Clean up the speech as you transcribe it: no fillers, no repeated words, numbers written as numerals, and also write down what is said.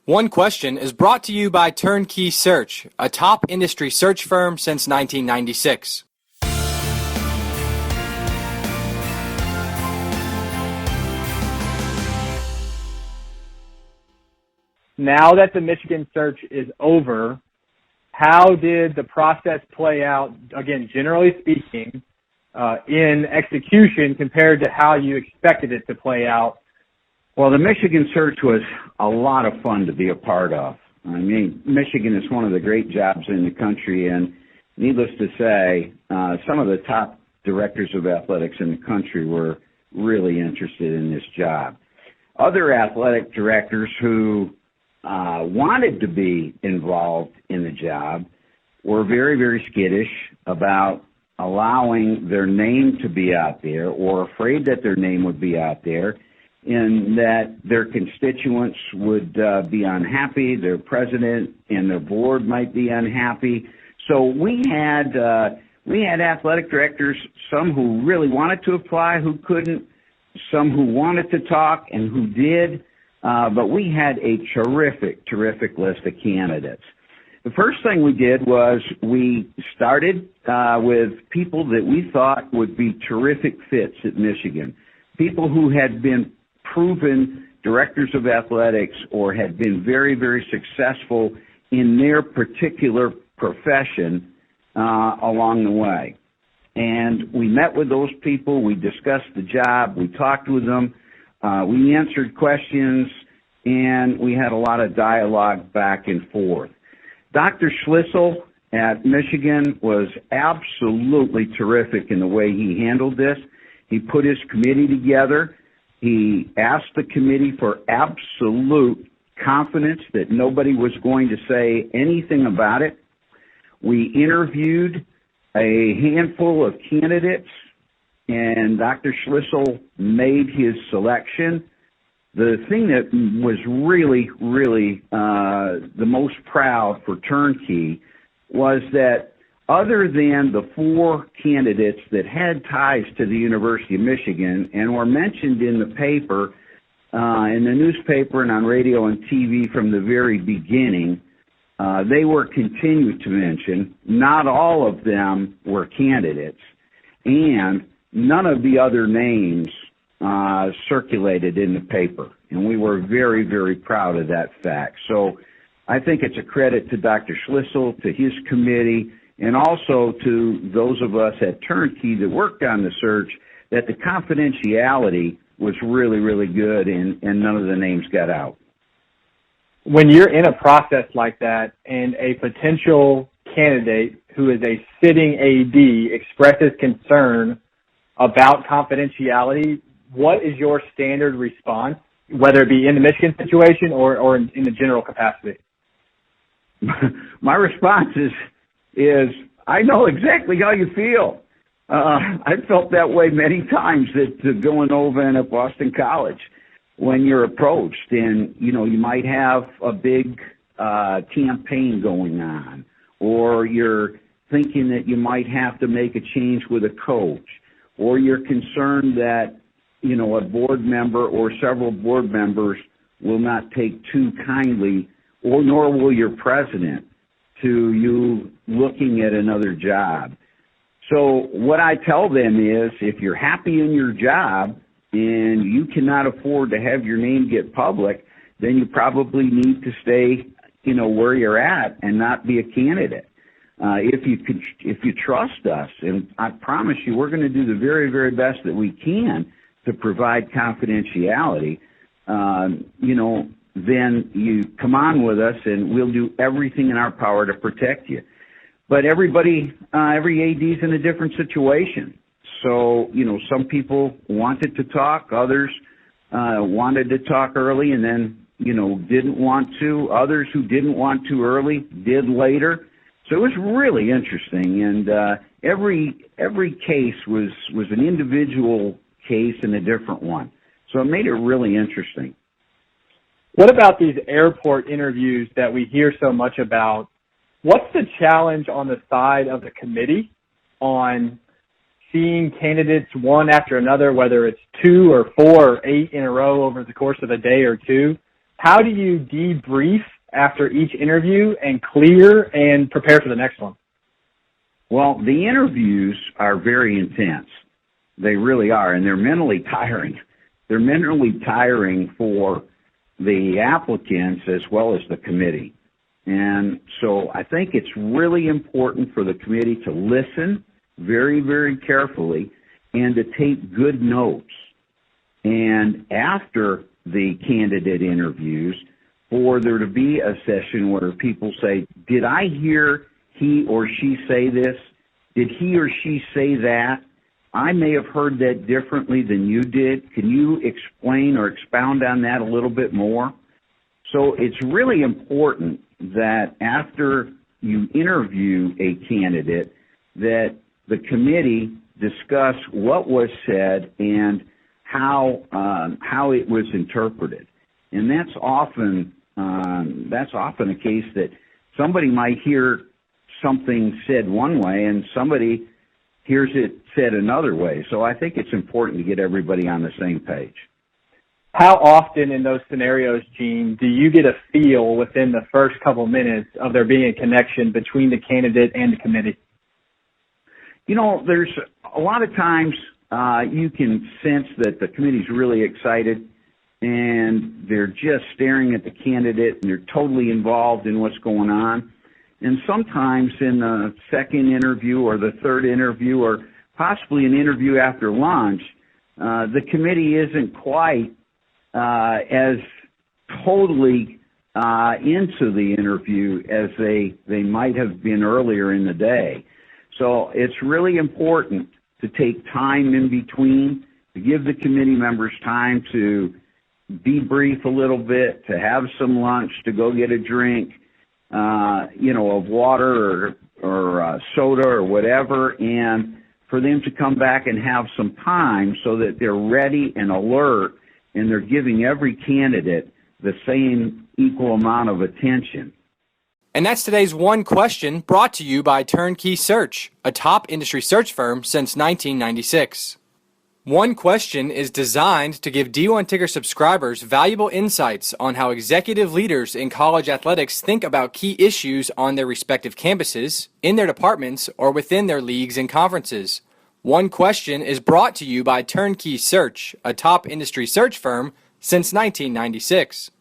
One Question is brought to you by Turnkey Search, a top industry search firm since 1996. Now that the Michigan search is over, how did the process play out, again, generally speaking, in execution compared to how you expected it to play out? Well, the Michigan search was a lot of fun to be a part of. I mean, Michigan is one of the great jobs in the country, and needless to say, some of the top directors of athletics in the country were really interested in this job. Other athletic directors who wanted to be involved in the job were very, very skittish about allowing their name to be out there, or afraid that their name would be out there, and that their constituents would be unhappy, their president and their board might be unhappy. So we had athletic directors, some who really wanted to apply, who couldn't, some who wanted to talk and who did. But we had a terrific list of candidates. The first thing we did was we started with people that we thought would be terrific fits at Michigan, people who had been proven directors of athletics or had been very, very successful in their particular profession along the way. And we met with those people, we discussed the job, we talked with them, we answered questions, and we had a lot of dialogue back and forth. Dr. Schlissel at Michigan was absolutely terrific in the way he handled this. He put his committee together. He asked the committee for absolute confidence that nobody was going to say anything about it. We interviewed a handful of candidates, and Dr. Schlissel made his selection. The thing that was really the most proud for Turnkey was that other than the four candidates that had ties to the University of Michigan and were mentioned in the paper, in the newspaper and on radio and TV from the very beginning, they were continued to mention. Not all of them were candidates, and none of the other names circulated in the paper, and we were very, very proud of that fact. So I think it's a credit to Dr. Schlissel, to his committee, and also to those of us at Turnkey that worked on the search, that the confidentiality was really, really good, and none of the names got out. When you're in a process like that and a potential candidate who is a sitting AD expresses concern about confidentiality, what is your standard response, whether it be in the Michigan situation or in the general capacity? My response is I know exactly how you feel. I've felt that way many times at Villanova and at Boston College when you're approached and, you might have a big campaign going on, or you're thinking that you might have to make a change with a coach, or you're concerned that, a board member or several board members will not take too kindly, or nor will your president, to you looking at another job. So what I tell them is, if you're happy in your job and you cannot afford to have your name get public, then you probably need to stay, where you're at and not be a candidate. If you trust us, and I promise you, we're going to do the very, very best that we can to provide confidentiality, then you come on with us and we'll do everything in our power to protect you. But every AD's in a different situation. So, some people wanted to talk, others wanted to talk early and then, didn't want to. Others who didn't want to early did later. So it was really interesting, and every case was an individual case and a different one. So it made it really interesting. What about these airport interviews that we hear so much about? What's the challenge on the side of the committee on seeing candidates one after another, whether it's 2 or 4 or 8 in a row over the course of a day or two? how do you debrief after each interview and clear and prepare for the next one? Well, the interviews are very intense. They really are, and they're mentally tiring. They're mentally tiring for the applicants as well as the committee. And so I think it's really important for the committee to listen very, very carefully and to take good notes. And after the candidate interviews, for there to be a session where people say, did I hear he or she say this? Did he or she say that? I may have heard that differently than you did. Can you explain or expound on that a little bit more? So it's really important that after you interview a candidate, that the committee discuss what was said and how it was interpreted. And that's often a case that somebody might hear something said one way and somebody hears it said another way. So I think it's important to get everybody on the same page. How often in those scenarios, Gene, do you get a feel within the first couple minutes of there being a connection between the candidate and the committee? You know, there's a lot of times you can sense that the committee's really excited and they're just staring at the candidate and they're totally involved in what's going on. And sometimes in the second interview or the third interview or possibly an interview after lunch, the committee isn't quite as totally into the interview as they might have been earlier in the day. So it's really important to take time in between, to give the committee members time to debrief a little bit, to have some lunch, to go get a drink, of water or soda or whatever, and for them to come back and have some time so that they're ready and alert and they're giving every candidate the same equal amount of attention. And that's today's One Question, brought to you by Turnkey Search, a top industry search firm since 1996. One Question is designed to give D1 Ticker subscribers valuable insights on how executive leaders in college athletics think about key issues on their respective campuses, in their departments, or within their leagues and conferences. One Question is brought to you by Turnkey Search, a top industry search firm since 1996.